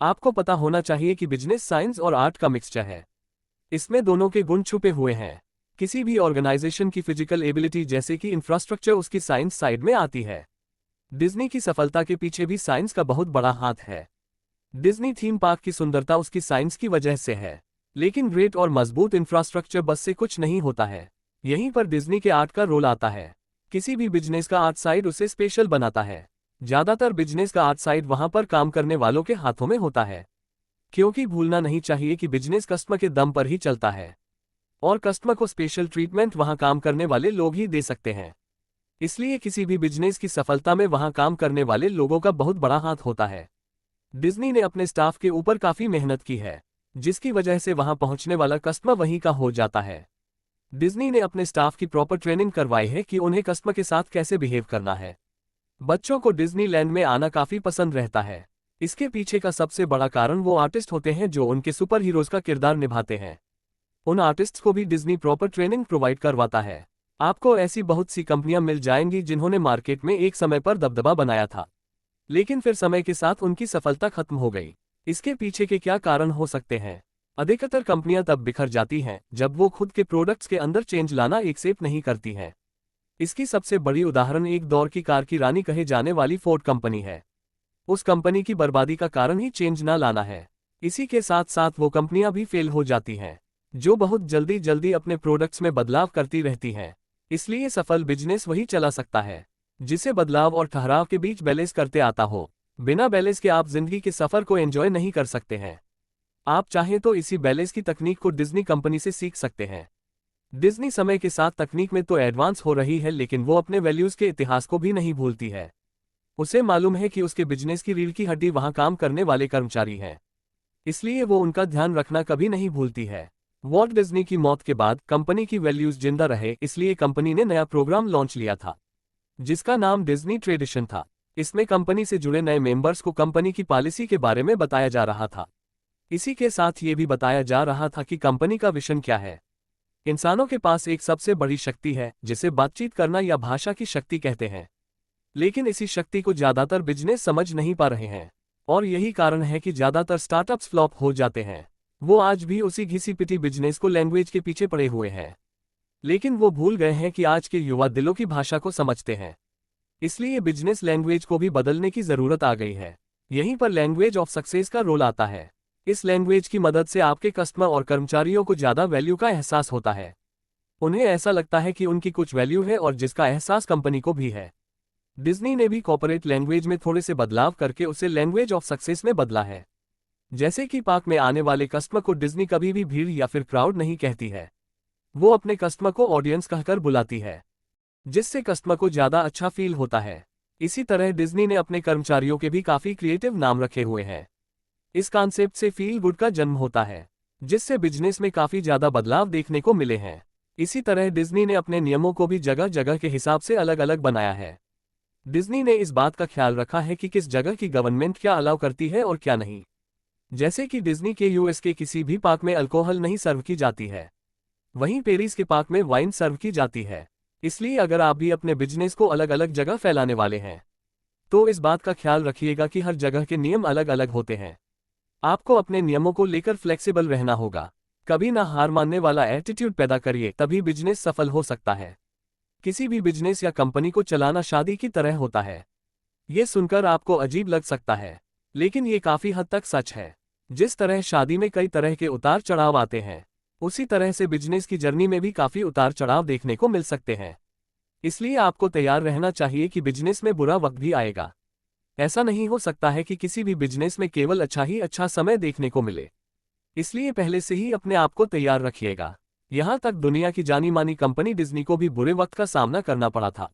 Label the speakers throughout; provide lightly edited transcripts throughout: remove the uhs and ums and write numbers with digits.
Speaker 1: आपको पता होना चाहिए कि बिजनेस साइंस और आर्ट का मिक्सचर है। इसमें दोनों के गुण छुपे हुए हैं। किसी भी ऑर्गेनाइजेशन की फिजिकल एबिलिटी जैसे कि इंफ्रास्ट्रक्चर उसकी साइंस साइड में आती है। डिज्नी की सफलता के पीछे भी साइंस का बहुत बड़ा हाथ है। डिज्नी थीम पार्क की सुंदरता उसकी साइंस की वजह से है। लेकिन ग्रेट और मजबूत इंफ्रास्ट्रक्चर बस से कुछ नहीं होता है। यहीं पर डिज्नी के आर्ट का रोल आता है। किसी भी बिजनेस का आर्ट साइड उसे स्पेशल बनाता है। ज्यादातर बिजनेस का आर्ट साइड वहां पर काम करने वालों के हाथों में होता है। क्योंकि भूलना नहीं चाहिए कि बिजनेस कस्टमर के दम पर ही चलता है। और कस्टमर को स्पेशल ट्रीटमेंट वहां काम करने वाले लोग ही दे सकते हैं। इसलिए किसी भी बिजनेस की सफलता में वहां काम करने वाले लोगों का बहुत बड़ा हाथ होता है। डिज्नी ने अपने स्टाफ के ऊपर काफी मेहनत की है, जिसकी वजह से वहां पहुंचने वाला कस्टमर वहीं का हो जाता है। डिज्नी ने अपने स्टाफ की प्रॉपर ट्रेनिंग करवाई है कि उन्हें कस्टमर के साथ कैसे बिहेव करना है। बच्चों को डिज्नीलैंड में आना काफी पसंद रहता है। इसके पीछे का सबसे बड़ा कारण वो आर्टिस्ट होते हैं जो उनके सुपर हीरोज का किरदार निभाते हैं। उन आर्टिस्ट्स को भी डिज्नी प्रॉपर ट्रेनिंग प्रोवाइड करवाता है। आपको ऐसी बहुत सी कंपनियां मिल जाएंगी जिन्होंने मार्केट में एक समय पर दबदबा बनाया था, लेकिन फिर समय के साथ उनकी सफलता खत्म हो गई। इसके पीछे के क्या कारण हो सकते हैं? अधिकतर कंपनियां तब बिखर जाती हैं जब वो खुद के प्रोडक्ट्स के अंदर चेंज लाना एक्सेप्ट नहीं करती हैं। इसकी सबसे बड़ी उदाहरण एक दौर की कार की रानी कहे जाने वाली फोर्ड कंपनी है। उस कंपनी की बर्बादी का कारण ही चेंज ना लाना है। इसी के साथ साथ वो कंपनियां भी फेल हो जाती हैं, जो बहुत जल्दी जल्दी अपने प्रोडक्ट्स में बदलाव करती रहती हैं। इसलिए सफल बिजनेस वही चला सकता है जिसे बदलाव और ठहराव के बीच बैलेंस करते आता हो। बिना बैलेंस के आप जिंदगी के सफर को एंजॉय नहीं कर सकते हैं। आप चाहें तो इसी बैलेंस की तकनीक को डिज्नी कंपनी से सीख सकते हैं। डिज्नी समय के साथ तकनीक में तो एडवांस हो रही है, लेकिन वो अपने वैल्यूज के इतिहास को भी नहीं भूलती है। उसे मालूम है कि उसके बिजनेस की रीढ़ की हड्डी वहां काम करने वाले कर्मचारी हैं, इसलिए वो उनका ध्यान रखना कभी नहीं भूलती है। वॉल्ट डिज्नी की मौत के बाद कंपनी की वैल्यूज जिंदा रहे, इसलिए कंपनी ने नया प्रोग्राम लॉन्च लिया था, जिसका नाम डिज्नी ट्रेडिशन था। इसमें कंपनी से जुड़े नए मेंबर्स को कंपनी की पॉलिसी के बारे में बताया जा रहा था। इसी के साथ ये भी बताया जा रहा था कि कंपनी का विजन क्या है। इंसानों के पास एक सबसे बड़ी शक्ति है जिसे बातचीत करना या भाषा की शक्ति कहते हैं, लेकिन इसी शक्ति को ज्यादातर बिजनेस समझ नहीं पा रहे हैं। और यही कारण है कि ज्यादातर स्टार्टअप्स फ्लॉप हो जाते हैं। वो आज भी उसी घिसी पिटी बिजनेस को लैंग्वेज के पीछे पड़े हुए हैं, लेकिन वो भूल गए हैं कि आज के युवा दिलों की भाषा को समझते हैं। इसलिए बिजनेस लैंग्वेज को भी बदलने की जरूरत आ गई है। यहीं पर लैंग्वेज ऑफ सक्सेस का रोल आता है। इस लैंग्वेज की मदद से आपके कस्टमर और कर्मचारियों को ज्यादा वैल्यू का एहसास होता है। उन्हें ऐसा लगता है कि उनकी कुछ वैल्यू है और जिसका एहसास कंपनी को भी है। डिज्नी ने भी कॉर्पोरेट लैंग्वेज में थोड़े से बदलाव करके उसे लैंग्वेज ऑफ सक्सेस में बदला है। जैसे कि पार्क में आने वाले कस्टमर को डिज्नी कभी भी भीड़ या फिर क्राउड नहीं कहती है। वो अपने कस्टमर को ऑडियंस कहकर बुलाती है, जिससे कस्टमर को ज्यादा अच्छा फील होता है। इसी तरह डिज्नी ने अपने कर्मचारियों के भी काफी क्रिएटिव नाम रखे हुए हैं। इस कॉन्सेप्ट से फील गुड का जन्म होता है, जिससे बिजनेस में काफी ज्यादा बदलाव देखने को मिले हैं। इसी तरह डिज्नी ने अपने नियमों को भी जगह जगह के हिसाब से अलग अलग बनाया है। डिज्नी ने इस बात का ख्याल रखा है कि किस जगह की गवर्नमेंट क्या अलाउ करती है और क्या नहीं। जैसे कि डिज्नी के यूएस के किसी भी पार्क में अल्कोहल नहीं सर्व की जाती है, वहीं पेरिस के पार्क में वाइन सर्व की जाती है। इसलिए अगर आप भी अपने बिजनेस को अलग अलग जगह फैलाने वाले हैं, तो इस बात का ख्याल रखिएगा कि हर जगह के नियम अलग अलग होते हैं। आपको अपने नियमों को लेकर फ्लेक्सिबल रहना होगा। कभी ना हार मानने वाला एटीट्यूड पैदा करिए, तभी बिजनेस सफल हो सकता है। किसी भी बिजनेस या कंपनी को चलाना शादी की तरह होता है। ये सुनकर आपको अजीब लग सकता है, लेकिन ये काफी हद तक सच है। जिस तरह शादी में कई तरह के उतार चढ़ाव आते हैं, उसी तरह से बिजनेस की जर्नी में भी काफी उतार चढ़ाव देखने को मिल सकते हैं। इसलिए आपको तैयार रहना चाहिए कि बिजनेस में बुरा वक्त भी आएगा। ऐसा नहीं हो सकता है कि किसी भी बिजनेस में केवल अच्छा ही अच्छा समय देखने को मिले। इसलिए पहले से ही अपने आप को तैयार रखिएगा। यहां तक दुनिया की जानी मानी कंपनी डिज्नी को भी बुरे वक्त का सामना करना पड़ा था।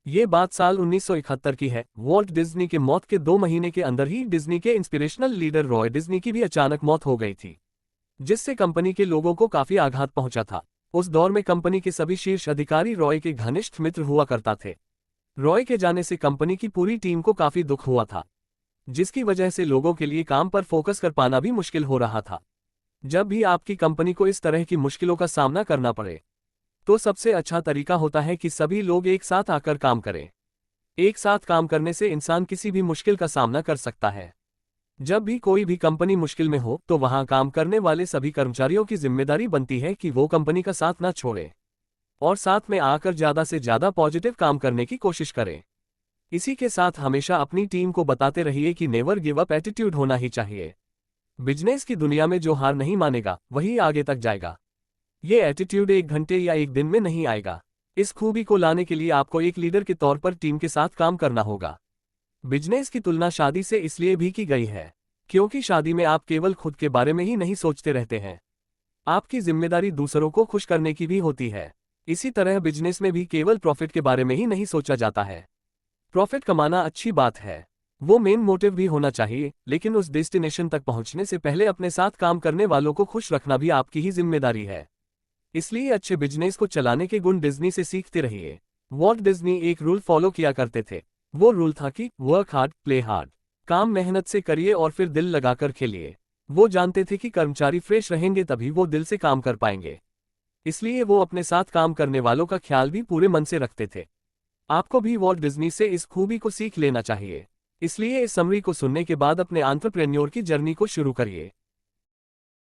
Speaker 1: ये बात साल 1971 की है। वॉल्ट डिज्नी के मौत के 2 महीने के अंदर ही डिज्नी के इंस्पिरेशनल लीडर रॉय डिज्नी की भी अचानक मौत हो गई थी, जिससे कंपनी के लोगों को काफी आघात पहुंचा था। उस दौर में कंपनी के सभी शीर्ष अधिकारी रॉय के घनिष्ठ मित्र हुआ करता थे। रॉय के जाने से कंपनी की पूरी टीम को काफी दुख हुआ था, जिसकी वजह से लोगों के लिए काम पर फोकस कर पाना भी मुश्किल हो रहा था। जब भी आपकी कंपनी को इस तरह की मुश्किलों का सामना करना पड़े, तो सबसे अच्छा तरीका होता है कि सभी लोग एक साथ आकर काम करें। एक साथ काम करने से इंसान किसी भी मुश्किल का सामना कर सकता है। जब भी कोई भी कंपनी मुश्किल में हो तो वहां काम करने वाले सभी कर्मचारियों की जिम्मेदारी बनती है कि वो कंपनी का साथ ना छोड़े और साथ में आकर ज्यादा से ज्यादा पॉजिटिव काम करने की कोशिश करें। इसी के साथ हमेशा अपनी टीम को बताते रहिए कि नेवर गिव अप एटीट्यूड होना ही चाहिए। बिजनेस की दुनिया में जो हार नहीं मानेगा वही आगे तक जाएगा। ये एटीट्यूड एक घंटे या एक दिन में नहीं आएगा। इस खूबी को लाने के लिए आपको एक लीडर के तौर पर टीम के साथ काम करना होगा। बिजनेस की तुलना शादी से इसलिए भी की गई है क्योंकि शादी में आप केवल खुद के बारे में ही नहीं सोचते रहते हैं, आपकी जिम्मेदारी दूसरों को खुश करने की भी होती है। इसी तरह बिजनेस में भी केवल प्रॉफिट के बारे में ही नहीं सोचा जाता है। प्रॉफिट कमाना अच्छी बात है, वो मेन मोटिव भी होना चाहिए, लेकिन उस डेस्टिनेशन तक पहुंचने से पहले अपने साथ काम करने वालों को खुश रखना भी आपकी ही जिम्मेदारी है। इसलिए अच्छे बिजनेस को चलाने के गुण डिज्नी से सीखते रहिए। वॉल्ट डिज्नी एक रूल फॉलो किया करते थे। वो रूल था कि वर्क हार्ड प्ले हार्ड। काम मेहनत से करिए और फिर दिल लगाकर खेलिए। वो जानते थे कि कर्मचारी फ्रेश रहेंगे तभी वो दिल से काम कर पाएंगे। इसलिए वो अपने साथ काम करने वालों का ख्याल भी पूरे मन से रखते थे। आपको भी वॉल्ट डिज्नी से इस खूबी को सीख लेना चाहिए। इसलिए इस समरी को सुनने के बाद अपने एंटरप्रेन्योर की जर्नी को शुरू करिए।